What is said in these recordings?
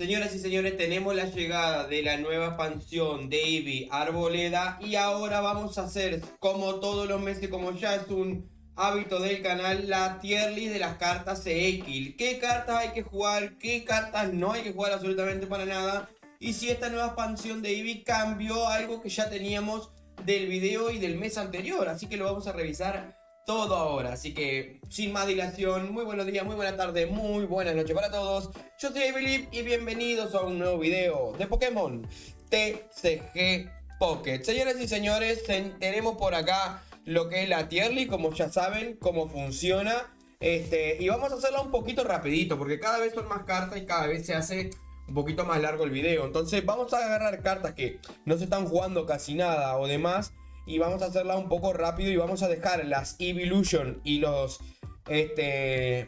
Señoras y señores, tenemos la llegada de la nueva expansión de Eevee Arboleda y ahora vamos a hacer, como todos los meses, como ya es un hábito del canal, la tier list de las cartas EX. ¿Qué cartas hay que jugar? ¿Qué cartas no hay que jugar absolutamente para nada? Y si esta nueva expansión de Eevee cambió algo que ya teníamos del video y del mes anterior, así que lo vamos a revisar todo ahora. Así que sin más dilación, muy buenos días, muy buena tarde, muy buenas noches para todos. Yo soy Evelyn y bienvenidos a un nuevo video de Pokémon TCG Pocket. Señoras y señores, tenemos por acá lo que es la tier list, como ya saben cómo funciona. Y vamos a hacerla un poquito rapidito porque cada vez son más cartas y cada vez se hace un poquito más largo el video. Entonces vamos a agarrar cartas que no se están jugando casi nada o demás y vamos a hacerla un poco rápido y vamos a dejar las Evolution y los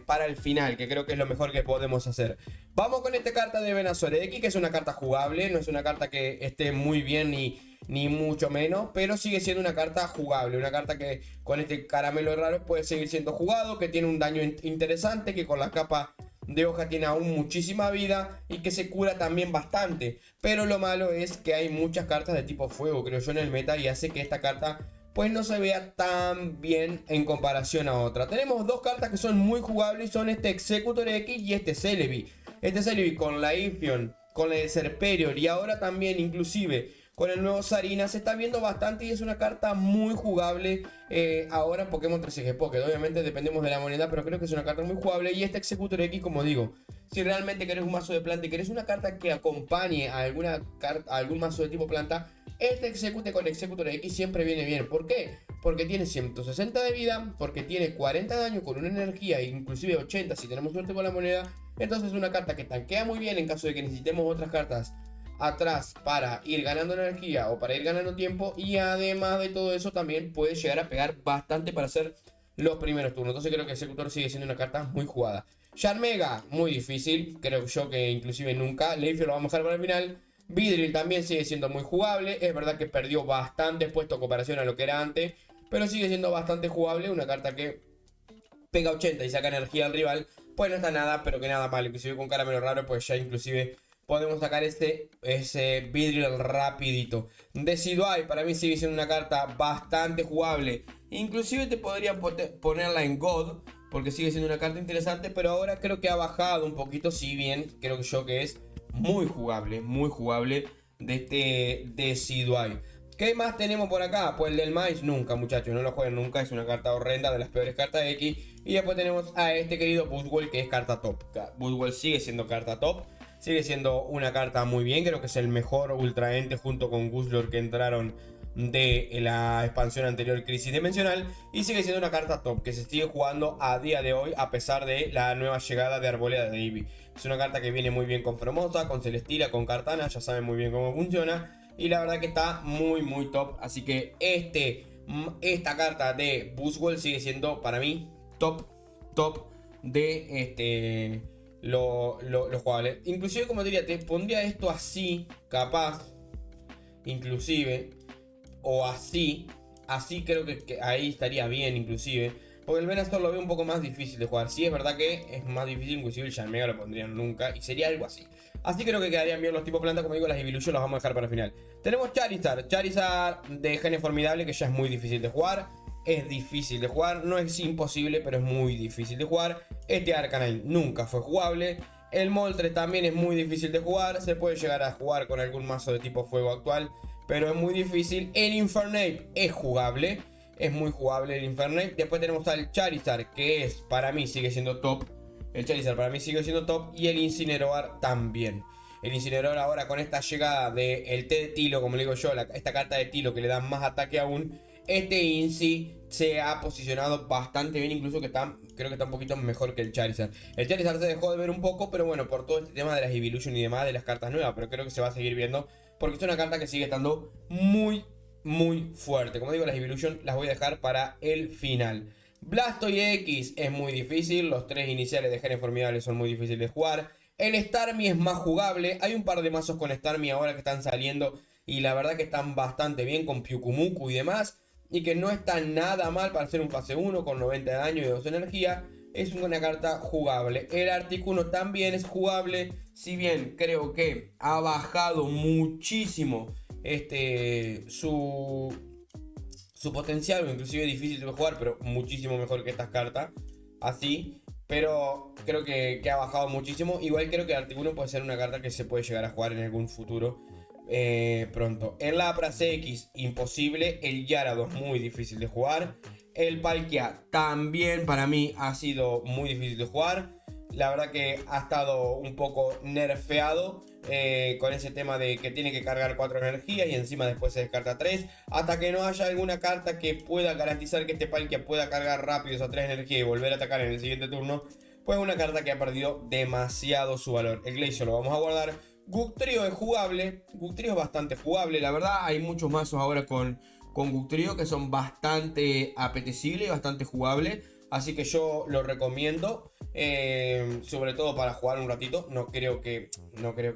para el final, que creo que es lo mejor que podemos hacer. Vamos con esta carta de Venusaur X, que es una carta jugable, no es una carta que esté muy bien ni mucho menos, pero sigue siendo una carta jugable, una carta que con este caramelo raro puede seguir siendo jugado, que tiene un daño interesante, que con la capa de hoja tiene aún muchísima vida y que se cura también bastante. Pero lo malo es que hay muchas cartas de tipo fuego, creo yo, en el meta, y hace que esta carta pues no se vea tan bien en comparación a otra. Tenemos dos cartas que son muy jugables, son este Exeggutor X y este Celebi. Este Celebi con la Ifion, con la de Serperior y ahora también inclusive con el nuevo Sarina se está viendo bastante y es una carta muy jugable ahora en Pokémon TCG Pocket. Obviamente dependemos de la moneda, pero creo que es una carta muy jugable. Y este Exeggutor X, como digo, si realmente querés un mazo de planta y querés una carta que acompañe a algún mazo de tipo planta, este Exeggutor con Exeggutor X siempre viene bien. ¿Por qué? Porque tiene 160 de vida, porque tiene 40 de daño con una energía, inclusive 80 si tenemos suerte con la moneda. Entonces es una carta que tanquea muy bien en caso de que necesitemos otras cartas atrás para ir ganando energía o para ir ganando tiempo, y además de todo eso también puede llegar a pegar bastante para hacer los primeros turnos. Entonces creo que Exeggutor sigue siendo una carta muy jugada. Charmega, muy difícil, creo yo que inclusive nunca. Leifio lo vamos a dejar para el final. Vidril también sigue siendo muy jugable, es verdad que perdió bastante puesto en comparación a lo que era antes, pero sigue siendo bastante jugable, una carta que pega 80 y saca energía al rival, pues no está nada, pero que nada mal. Inclusive con caramelo raro, pues ya inclusive podemos sacar ese Vidril rapidito. Decidueye para mí sigue siendo una carta bastante jugable. Inclusive te podría ponerla en God, porque sigue siendo una carta interesante, pero ahora creo que ha bajado un poquito, si bien creo que yo que es muy jugable de este Decidueye. ¿Qué más tenemos por acá? Pues el del maíz, nunca muchachos, no lo jueguen nunca, es una carta horrenda, de las peores cartas X. Y después tenemos a este querido Buzzwole, que es carta top. Buzzwole sigue siendo carta top, sigue siendo una carta muy bien, creo que es el mejor Ultra Ente junto con Guzzlord que entraron de la expansión anterior, Crisis Dimensional, y sigue siendo una carta top que se sigue jugando a día de hoy a pesar de la nueva llegada de Arboleda de Eevee. Es una carta que viene muy bien con Formosa, con Celesteela, con Kartana, ya saben muy bien cómo funciona. Y la verdad que está muy top. Así que esta carta de Buzzwole sigue siendo para mí top de lo jugable. Inclusive, como diría, te pondría esto así, capaz, inclusive, o así creo que ahí estaría bien inclusive. Porque el Venusaur lo veo un poco más difícil de jugar. Sí, es verdad que es más difícil, inclusive el Charmega lo pondrían nunca. Y sería algo así. Así creo que quedarían bien los tipos planta. Como digo, las Evolution las vamos a dejar para el final. Tenemos Charizard de Gene Formidable, que ya es muy difícil de jugar. Es difícil de jugar, no es imposible, pero es muy difícil de jugar. Este Arcanine nunca fue jugable. El Moltres también es muy difícil de jugar. Se puede llegar a jugar con algún mazo de tipo fuego actual, pero es muy difícil. El Infernape es jugable, es muy jugable el Infernape. Después tenemos al Charizard, que es, para mí sigue siendo top. El Charizard para mí sigue siendo top. Y el Incineroar también. El Incineroar ahora con esta llegada del T de Tilo, como le digo yo, esta carta de Tilo que le da más ataque aún. Este Inci se ha posicionado bastante bien, incluso creo que está un poquito mejor que el Charizard. El Charizard se dejó de ver un poco, pero bueno, por todo este tema de las Evolution y demás, de las cartas nuevas, pero creo que se va a seguir viendo, porque es una carta que sigue estando muy fuerte. Como digo, las Evolution las voy a dejar para el final. Blastoise X es muy difícil, los tres iniciales de Gene Formidable son muy difíciles de jugar. El Starmie es más jugable, hay un par de mazos con Starmie ahora que están saliendo y la verdad que están bastante bien con Pyukumuku y demás, y que no está nada mal para hacer un fase 1 con 90 de daño y 2 de energía. es una carta jugable. El Articuno también es jugable, si bien creo que ha bajado muchísimo su potencial, o inclusive difícil de jugar, pero muchísimo mejor que estas cartas, así. Pero creo que ha bajado muchísimo. Igual creo que el Articuno puede ser una carta que se puede llegar a jugar en algún futuro pronto. El Lapras X, imposible. El Gyarados, muy difícil de jugar. El Palkia también para mí ha sido muy difícil de jugar. La verdad que ha estado un poco nerfeado con ese tema de que tiene que cargar 4 energías y encima después se descarta 3. Hasta que no haya alguna carta que pueda garantizar que este Palkia pueda cargar rápido esas 3 energías y volver a atacar en el siguiente turno, pues es una carta que ha perdido demasiado su valor. El Glaceon lo vamos a guardar. Guctrio es jugable. Guctrio es bastante jugable. La verdad hay muchos mazos ahora con Guctrio que son bastante apetecibles y bastante jugables. Así que yo lo recomiendo. Sobre todo para jugar un ratito. No creo que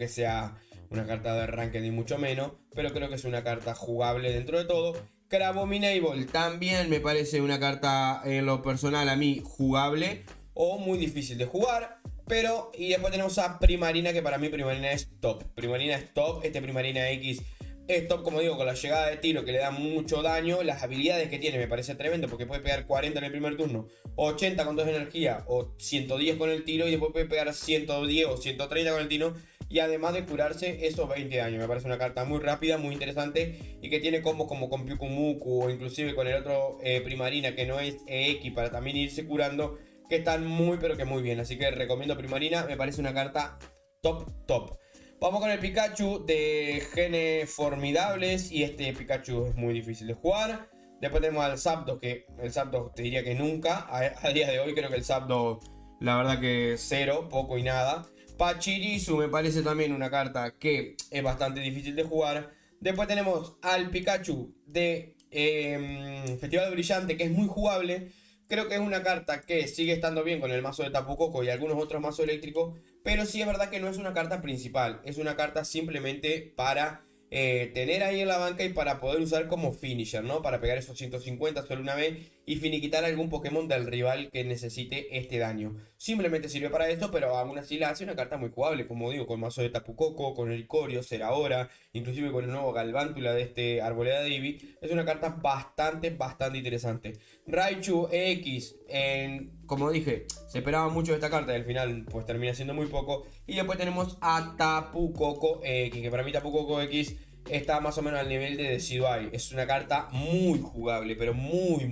sea una carta de arranque ni mucho menos, pero creo que es una carta jugable dentro de todo. Crabominable también me parece una carta, en lo personal a mí, jugable o muy difícil de jugar. Pero, y después tenemos a Primarina, que para mí Primarina es top. Primarina es top. Primarina X es top, como digo, con la llegada de tiro que le da mucho daño. Las habilidades que tiene me parece tremendo, porque puede pegar 40 en el primer turno, 80 con 2 de energía o 110 con el tiro, y después puede pegar 110 o 130 con el tiro, y además de curarse esos 20 daños. Me parece una carta muy rápida, muy interesante, y que tiene combos como con Pyukumuku o inclusive con el otro Primarina que no es EX, para también irse curando, que están muy pero que muy bien. Así que recomiendo Primarina, me parece una carta top. Vamos con el Pikachu de genes formidables, y este Pikachu es muy difícil de jugar. Después tenemos al Zapdos, que el Zapdos te diría que nunca. A día de hoy creo que el Zapdos, la verdad que cero, poco y nada. Pachirisu me parece también una carta que es bastante difícil de jugar. Después tenemos al Pikachu de Festival Brillante, que es muy jugable. Creo que es una carta que sigue estando bien con el mazo de Tapu Koko y algunos otros mazos eléctricos, pero sí es verdad que no es una carta principal. Es una carta simplemente para tener ahí en la banca y para poder usar como finisher, ¿no? Para pegar esos 150 solo una vez y finiquitar algún Pokémon del rival que necesite este daño. Simplemente sirve para esto, pero aún así la hace una carta muy jugable, como digo, con el mazo de Tapu Koko, con el Ikorio, Zeraora, inclusive con el nuevo Galvántula de Arboleda de Eevee. Es una carta bastante interesante. Raichu X, como dije, se esperaba mucho de esta carta y al final pues termina siendo muy poco. Y después tenemos a Tapu Koko X, que para mí Tapu Koko X está más o menos al nivel de Decidueye. Es una carta muy jugable, pero muy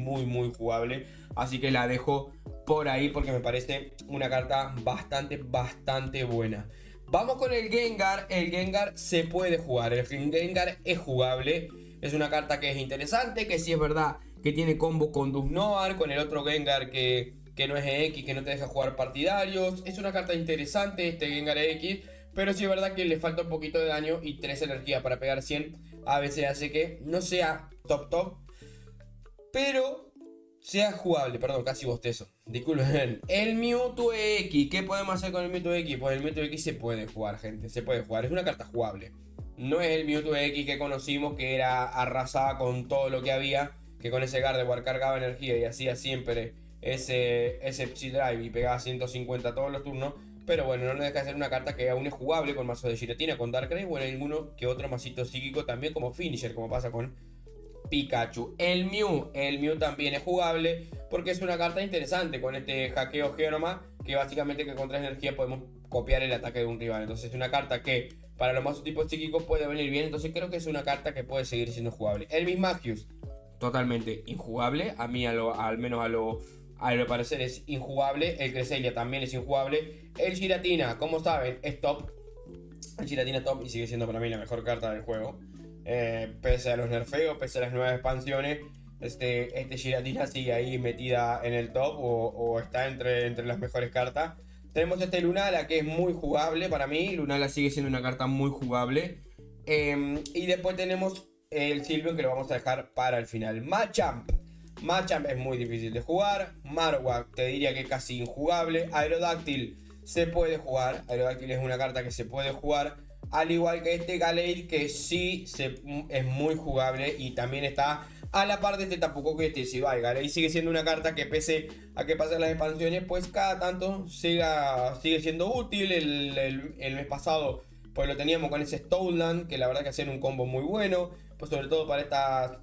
jugable. Así que la dejo por ahí porque me parece una carta bastante buena. Vamos con el Gengar. El Gengar se puede jugar. El Gengar es jugable. Es una carta que es interesante, que sí es verdad que tiene combo con Dusknoir, con el otro Gengar que no es EX, que no te deja jugar partidarios. Es una carta interesante este Gengar EX, pero sí es verdad que le falta un poquito de daño y 3 energía para pegar 100. A veces hace que no sea top, pero sea jugable. Perdón, casi bostezo. Disculpen. El Mewtwo EX. ¿Qué podemos hacer con el Mewtwo EX? Pues el Mewtwo EX se puede jugar, gente. Se puede jugar. Es una carta jugable. No es el Mewtwo EX que conocimos, que era arrasada con todo lo que había, que con ese Gardevoir cargaba energía y hacía siempre ese Psy-Drive y pegaba 150 todos los turnos. Pero bueno, no deja de ser una carta que aún es jugable con mazo de Giratina, con Darkrai o en alguno que otro masito psíquico también como finisher, como pasa con Pikachu. El Mew también es jugable porque es una carta interesante con este hackeo Geonoma, que básicamente que con 3 energías podemos copiar el ataque de un rival. Entonces es una carta que para los mazos tipos psíquicos puede venir bien. Entonces creo que es una carta que puede seguir siendo jugable. El Mismagius, totalmente injugable. A mí al menos a lo parecer es injugable. El Cresselia también es injugable. El Giratina, como saben, es top. El Giratina es top y sigue siendo para mí la mejor carta del juego. Pese a los nerfeos, pese a las nuevas expansiones, este Giratina sigue ahí metida en el top o está entre las mejores cartas. Tenemos este Lunala, que es muy jugable para mí. Lunala sigue siendo una carta muy jugable. Y después tenemos el Sylveon, que lo vamos a dejar para el final. Machamp es muy difícil de jugar. Marowak te diría que casi injugable. Aerodactyl se puede jugar. Aerodactyl es una carta que se puede jugar, al igual que este Gallade, que sí es muy jugable y también está A la par de este Tapu que este Sibai, y sigue siendo una carta que pese a que pasen las expansiones, pues cada tanto sigue siendo útil. El mes pasado pues lo teníamos con ese Stoneland, que la verdad que hacían un combo muy bueno, pues sobre todo para estas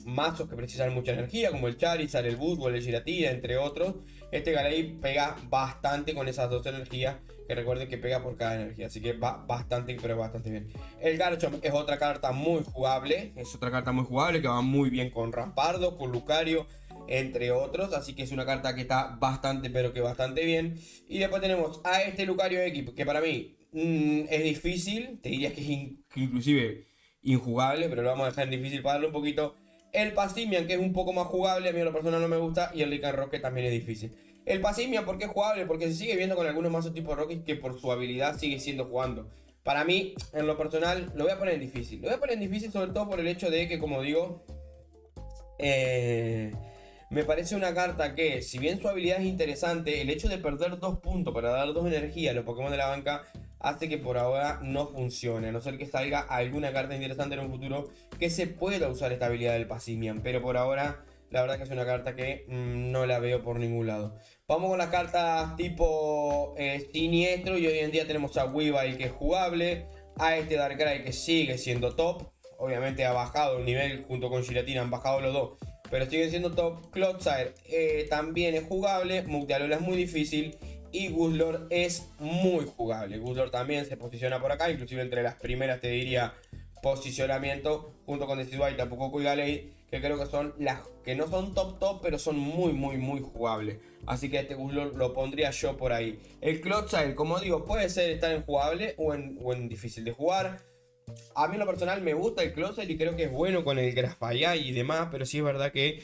mazos que precisan mucha energía, como el Charizard, el Buzzwole, el Giratina, entre otros. Este Galei pega bastante con esas dos energías, que recuerden que pega por cada energía, así que va bastante, pero bastante bien. El Garchomp es otra carta muy jugable, que va muy bien con Rampardo, con Lucario, entre otros, así que es una carta que está bastante, pero que bastante bien. Y después tenemos a este Lucario X, que para mí es difícil, te diría que es inclusive injugable, pero lo vamos a dejar en difícil para darle un poquito. El Passimian, que es un poco más jugable, a mí a lo personal no me gusta, y el Lycanroc, que también es difícil. El Passimian, ¿por qué es jugable? Porque se sigue viendo con algunos mazos tipo Rocket que por su habilidad sigue siendo jugando. Para mí, en lo personal, lo voy a poner en difícil. Lo voy a poner en difícil sobre todo por el hecho de que, como digo, me parece una carta que, si bien su habilidad es interesante, el hecho de perder 2 puntos para dar 2 energías a los Pokémon de la banca hace que por ahora no funcione, a no ser que salga alguna carta interesante en un futuro que se pueda usar esta habilidad del Passimian, pero por ahora la verdad que es una carta que no la veo por ningún lado. Vamos con las cartas tipo siniestro, y hoy en día tenemos a Weavile, que es jugable, a este Darkrai, que sigue siendo top, obviamente ha bajado el nivel junto con Giratina, han bajado los dos, pero sigue siendo top. Clodsire también es jugable, Mukta-Alola es muy difícil, y Guzzlord es muy jugable. Guzzlord también se posiciona por acá, inclusive entre las primeras te diría posicionamiento, junto con Decidueye, Tapu Koko y Gallade, que creo que son las que no son top, pero son muy jugables. Así que este Guzzlord lo pondría yo por ahí. El Clodsire, como digo, puede ser estar en jugable o en difícil de jugar. A mí en lo personal me gusta el Clodsire y creo que es bueno con el Grafaiai y demás, pero sí es verdad que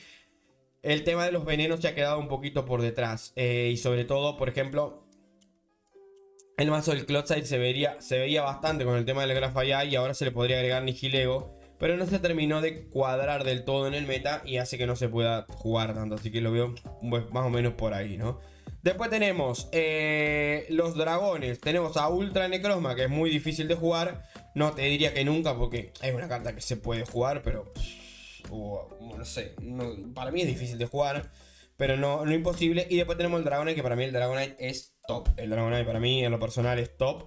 el tema de los venenos se ha quedado un poquito por detrás. Y sobre todo, por ejemplo, el mazo del Clodsire se veía bastante con el tema del Grafaiai, y ahora se le podría agregar Nihilego, pero no se terminó de cuadrar del todo en el meta y hace que no se pueda jugar tanto. Así que lo veo pues, más o menos por ahí, ¿no? Después tenemos los dragones. Tenemos a Ultra Necrozma, que es muy difícil de jugar. No te diría que nunca, porque es una carta que se puede jugar, pero no sé, para mí es difícil de jugar, pero no imposible. Y después tenemos el Dragonite, que para mí el Dragonite es top. El Dragonite para mí en lo personal es top,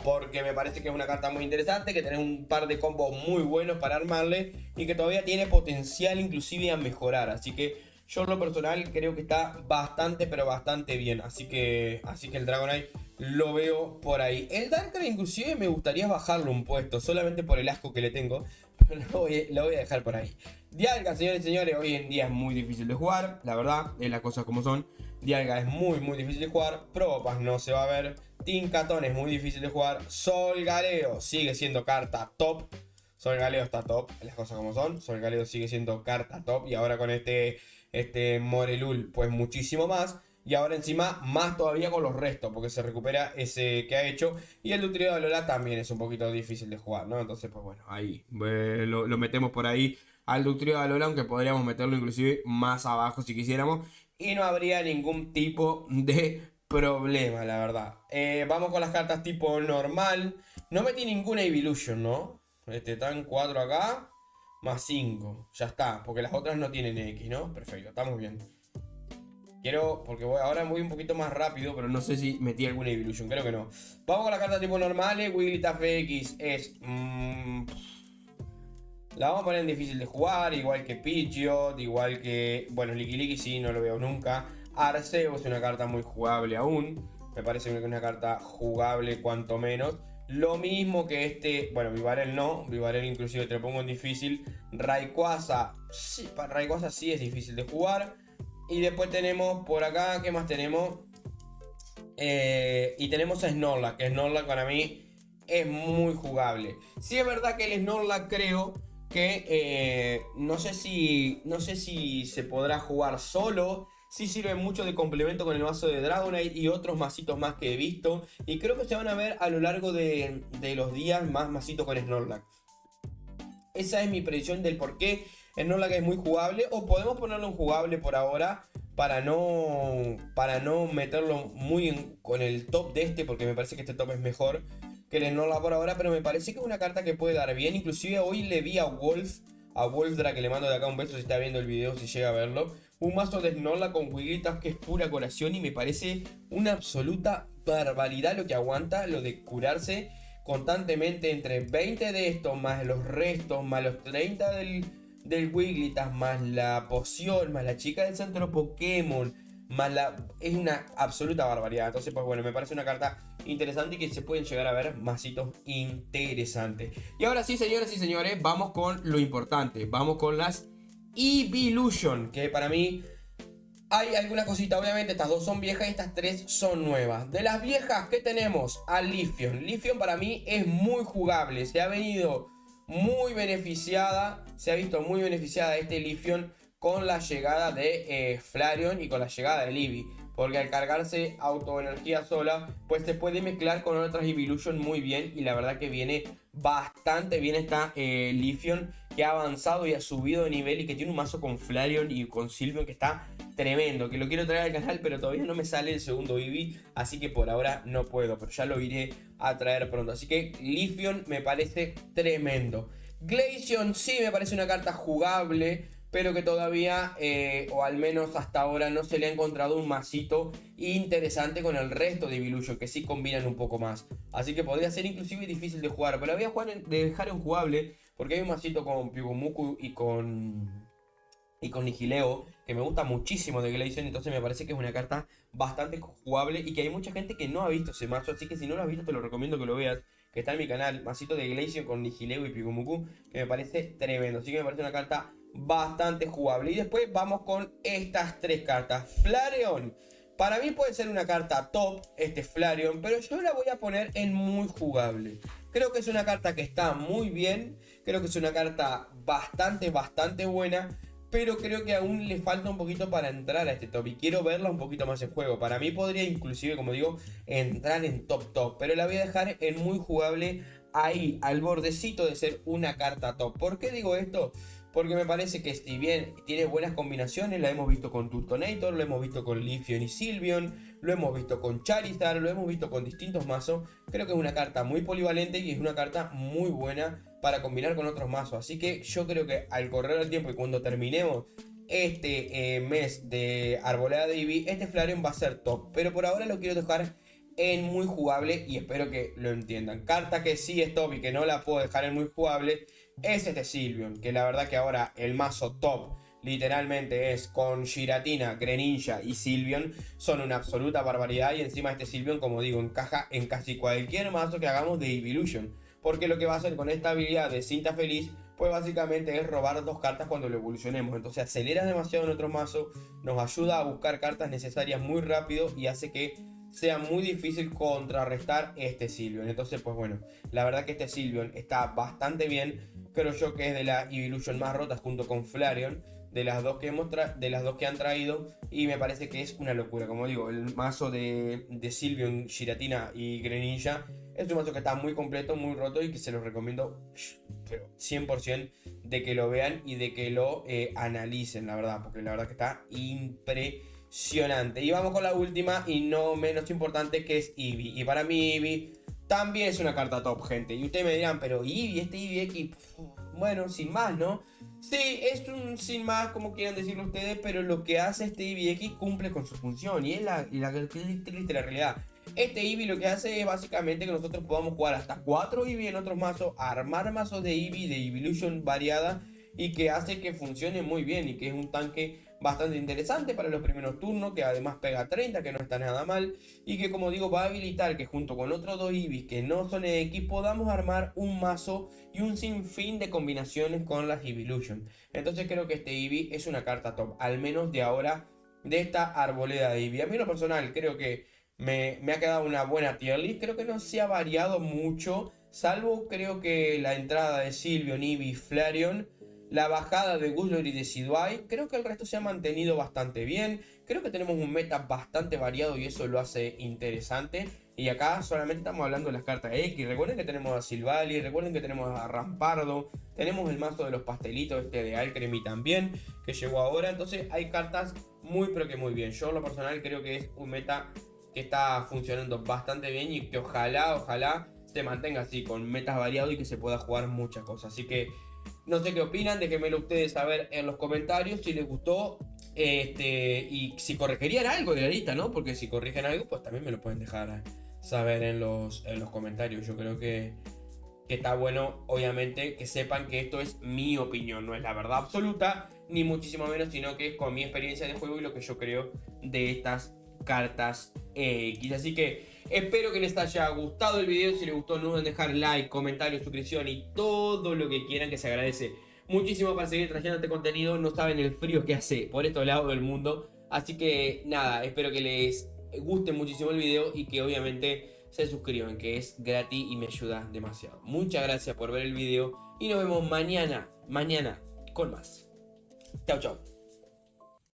porque me parece que es una carta muy interesante, que tiene un par de combos muy buenos para armarle y que todavía tiene potencial inclusive a mejorar. Así que yo en lo personal creo que está bastante, pero bastante bien. Así que el Dragonite lo veo por ahí. El Darkrai inclusive me gustaría bajarlo un puesto, solamente por el asco que le tengo, pero lo voy a dejar por ahí. Dialga, señores y señores, hoy en día es muy difícil de jugar, la verdad, es las cosas como son. Dialga es muy difícil de jugar. Probopass no se va a ver. Tinkaton es muy difícil de jugar. Solgaleo sigue siendo carta top. Solgaleo está top, las cosas como son. Solgaleo sigue siendo carta top. Y ahora con este Morelul, pues muchísimo más. Y ahora encima más todavía con los restos, porque se recupera ese que ha hecho. Y el Dugtrio de Alola también es un poquito difícil de jugar, ¿no? Entonces, pues bueno, ahí lo metemos por ahí al Dugtrio de Alola, aunque podríamos meterlo inclusive más abajo si quisiéramos. Y no habría ningún tipo de problema, la verdad. Vamos con las cartas tipo normal. No metí ninguna Evolution, ¿no? Están 4 acá, más 5. Ya está, porque las otras no tienen X, ¿no? Perfecto, estamos bien. Porque ahora voy un poquito más rápido, pero no sé si metí alguna Evolution, creo que no. Vamos con las cartas tipo normales. Wigglytuff X es... la vamos a poner en difícil de jugar, igual que Pidgeot, igual que... Bueno, Lickilicky sí, no lo veo nunca. Arceo es una carta muy jugable aún. Me parece que es una carta jugable cuanto menos. Lo mismo que bueno, Vivarel no. Vivarel inclusive te lo pongo en difícil. Rayquaza, sí, para Rayquaza sí es difícil de jugar. Y después tenemos por acá, ¿qué más tenemos? Y tenemos a Snorlax, que Snorlax para mí es muy jugable. Sí es verdad que el Snorlax creo que no sé si se podrá jugar solo. Sí sirve mucho de complemento con el mazo de Dragonite y otros masitos más que he visto. Y creo que se van a ver a lo largo de los días más masitos con Snorlax. Esa es mi predicción del por qué Snorlax es muy jugable. O podemos ponerlo en jugable por ahora, para no meterlo muy con el top de este, porque me parece que este top es mejor que el Snorlax por ahora. Pero me parece que es una carta que puede dar bien. Inclusive hoy le vi a Wolf A Wolfdra, que le mando de acá un beso si está viendo el video, si llega a verlo. Un mazo de Snorlax con Wigglytuff que es pura curación y me parece una absoluta barbaridad lo que aguanta, lo de curarse constantemente entre 20 de estos, más los restos, más los 30 del Wigglytuff, más la poción, más la chica del centro Pokémon, más es una absoluta barbaridad. Entonces, pues bueno, me parece una carta interesante y que se pueden llegar a ver masitos interesantes. Y ahora sí, señoras y señores, vamos con lo importante. Vamos con las Evolution, que para mí hay alguna cosita. Obviamente estas dos son viejas y estas tres son nuevas. De las viejas, ¿qué tenemos? A Leafeon. Leafeon para mí es muy jugable. Se ha venido muy beneficiada. Se ha visto muy beneficiada este Leafeon con la llegada de Flareon y con la llegada de Eevee. Porque al cargarse autoenergía sola, pues se puede mezclar con otras Evolution muy bien. Y la verdad que viene bastante bien esta Leafeon, que ha avanzado y ha subido de nivel y que tiene un mazo con Flareon y con Sylveon que está tremendo. Que lo quiero traer al canal, pero todavía no me sale el segundo Eevee, así que por ahora no puedo, pero ya lo iré a traer pronto. Así que Leafeon me parece tremendo. Glaceon sí me parece una carta jugable, pero que todavía, o al menos hasta ahora, no se le ha encontrado un masito interesante con el resto de Evolution, que sí combinan un poco más. Así que podría ser inclusive difícil de jugar, pero la voy a dejar en jugable, porque hay un masito con Pyugomuku y con Nihileo, que me gusta muchísimo de Glaceon. Entonces me parece que es una carta bastante jugable y que hay mucha gente que no ha visto ese mazo. Así que si no lo has visto, te lo recomiendo que lo veas, que está en mi canal, masito de Glaceon con Nihileo y Pyugomuku, que me parece tremendo. Así que me parece una carta bastante jugable. Y después vamos con estas tres cartas. Flareon, para mí puede ser una carta top este Flareon, pero yo la voy a poner en muy jugable. Creo que es una carta que está muy bien, creo que es una carta bastante buena, pero creo que aún le falta un poquito para entrar a este top y quiero verla un poquito más en juego. Para mí podría inclusive, como digo, entrar en top, pero la voy a dejar en muy jugable, ahí al bordecito de ser una carta top. ¿Por qué digo esto? Porque me parece que si bien tiene buenas combinaciones, la hemos visto con Turtonator, lo hemos visto con Leafeon y Sylveon, lo hemos visto con Charizard, lo hemos visto con distintos mazos. Creo que es una carta muy polivalente y es una carta muy buena para combinar con otros mazos. Así que yo creo que al correr el tiempo y cuando terminemos este mes de Arboleda de Eevee, este Flareon va a ser top. Pero por ahora lo quiero dejar en muy jugable y espero que lo entiendan. Carta que sí es top y que no la puedo dejar en muy jugable es este Sylveon, que la verdad que ahora el mazo top literalmente es con Giratina, Greninja y Sylveon. Son una absoluta barbaridad y encima este Sylveon, como digo, encaja en casi cualquier mazo que hagamos de Evolution. Porque lo que va a hacer con esta habilidad de Cinta Feliz, pues básicamente es robar dos cartas cuando lo evolucionemos. Entonces acelera demasiado en otro mazo, nos ayuda a buscar cartas necesarias muy rápido y hace que sea muy difícil contrarrestar este Sylveon. Entonces pues bueno, la verdad que este Sylveon está bastante bien. Creo yo que es de las Evolution más rotas junto con Flareon, de las dos que han traído, y me parece que es una locura. Como digo, el mazo de Sylveon, Giratina y Greninja es un mazo que está muy completo, muy roto y que se los recomiendo, pero 100% de que lo vean y de que lo analicen, la verdad, porque la verdad que está impresionante. Y vamos con la última y no menos importante, que es Eevee. Y para mí Eevee también es una carta top, gente. Y ustedes me dirán, pero Eevee, este Eevee X, bueno, sin más, ¿no? Sí, es un sin más, como quieran decirlo ustedes, pero lo que hace este Eevee X cumple con su función. Y es la triste la realidad. Este Eevee lo que hace es básicamente que nosotros podamos jugar hasta 4 Eevee en otros mazos, armar mazos de Eevee, de Evolution variada, y que hace que funcione muy bien y que es un tanque bastante interesante para los primeros turnos, que además pega 30, que no está nada mal, y que como digo va a habilitar que junto con otros dos Eevees que no son X podamos armar un mazo y un sinfín de combinaciones con las Evolution. Entonces creo que este Eevee es una carta top, al menos de ahora, de esta arboleda de Eevee. A mí en lo personal creo que me ha quedado una buena tier list, creo que no se ha variado mucho, salvo creo que la entrada de Sylveon, Eevee, Flareon, la bajada de Guzlor y de Sidwai. Creo que el resto se ha mantenido bastante bien. Creo que tenemos un meta bastante variado y eso lo hace interesante. Y acá solamente estamos hablando de las cartas X. Recuerden que tenemos a Silvally, recuerden que tenemos a Rampardo, tenemos el mazo de los pastelitos este de Alcremie también, que llegó ahora. Entonces hay cartas muy pero que muy bien. Yo en lo personal creo que es un meta que está funcionando bastante bien y que ojalá se mantenga así, con metas variados y que se pueda jugar muchas cosas. Así que No sé qué opinan, déjenmelo ustedes saber en los comentarios si les gustó. Y si corregirían algo de la lista, ¿no? Porque si corrigen algo, pues también me lo pueden dejar saber en los comentarios. Yo creo que está bueno, obviamente, que sepan que esto es mi opinión, no es la verdad absoluta, ni muchísimo menos, sino que es con mi experiencia de juego y lo que yo creo de estas cartas X. Así que espero que les haya gustado el video. Si les gustó, no duden en dejar like, comentario, suscripción y todo lo que quieran, que se agradece muchísimo para seguir trayendo este contenido. No saben el frío que hace por estos lados del mundo. Así que nada, espero que les guste muchísimo el video y que obviamente se suscriban, que es gratis y me ayuda demasiado. Muchas gracias por ver el video y nos vemos mañana con más. Chau, chau.